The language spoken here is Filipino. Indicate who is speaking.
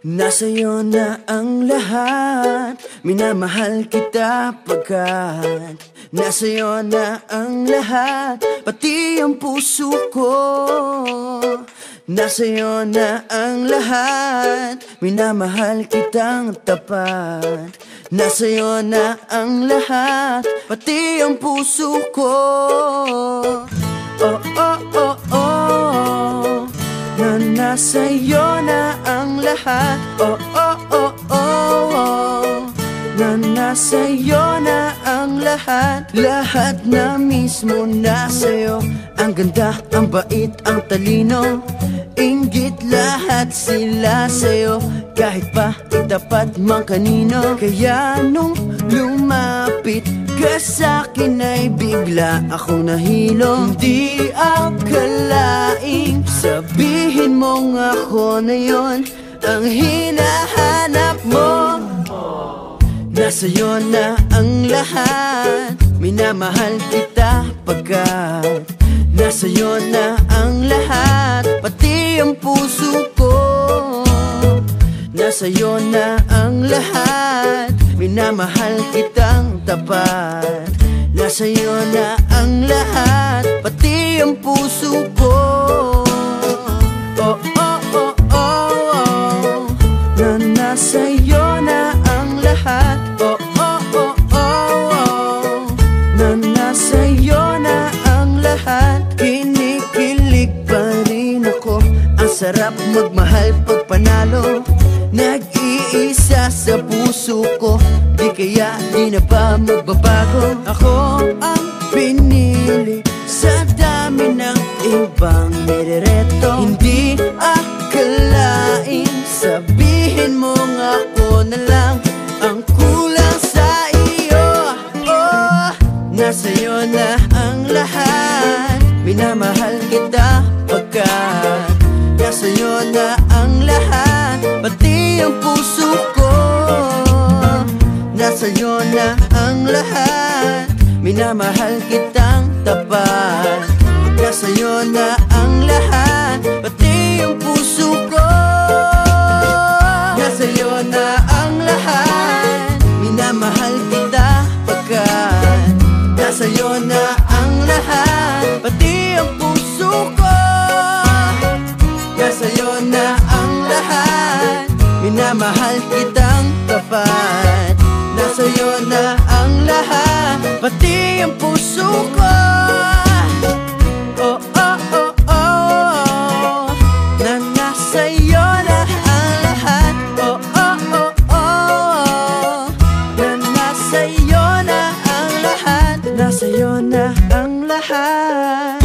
Speaker 1: Nasa'yo na ang lahat, minamahal kita pagkat nasa'yo na ang lahat, pati ang puso ko. Nasa'yo na ang lahat, minamahal kitang tapat. Nasa'yo na ang lahat, pati ang puso ko. Oh, oh, oh, oh, na nasa'yo na ang lahat. Oh, oh, oh, oh, oh, na nasa'yo na ang lahat. Lahat na mismo nasa'yo. Ang ganda, ang bait, ang talino, inggit lahat sila sa'yo. Kahit pa itapat mang kanino. Kaya nung lumapit ka sa'kin ay bigla akong nahilo. Hindi akalaing sabihin mong ako na yon ang hinahanap mo. Nasa'yo na ang lahat, minamahal kita pagkat nasa'yo na ang lahat, pati ang puso ko. Nasa'yo na ang lahat, minamahal kitang tapat. Nasa'yo na ang lahat, pati ang puso ko. Oh, oh, oh, oh, oh, na nasa'yo na ang lahat. Oh, oh, oh, oh, oh, na nasa'yo na ang lahat. Kinikilig pa rin ako, ang sarap magmahal pag panalo. Nag-iisa sa puso ko, di kaya di na ba magbabago? Ako ang pinili sa dami ng ibang nirereto. Hindi akalain sabihin mong ako na lang ang kulang sa iyo. Oh, nasa'yo na ang lahat, minamahal kita pagkat nasa'yo na ang lahat, pati ang puso ko. Nasa'yo na ang lahat, minamahal kitang tapat. Nasa'yo na ang lahat, pati ang puso ko. Nasa'yo na ang lahat, minamahal kita pagkat nasa'yo na ang lahat, pati ang puso ko. Nasa'yo na ang lahat, minamahal kitang tapat. Nasa'yo na ang lahat, pati ang puso ko. Oh, oh, oh, oh, na nasa'yo na ang lahat. Oh, oh, oh, oh, na nasa'yo na ang lahat. Nasa'yo na ang lahat.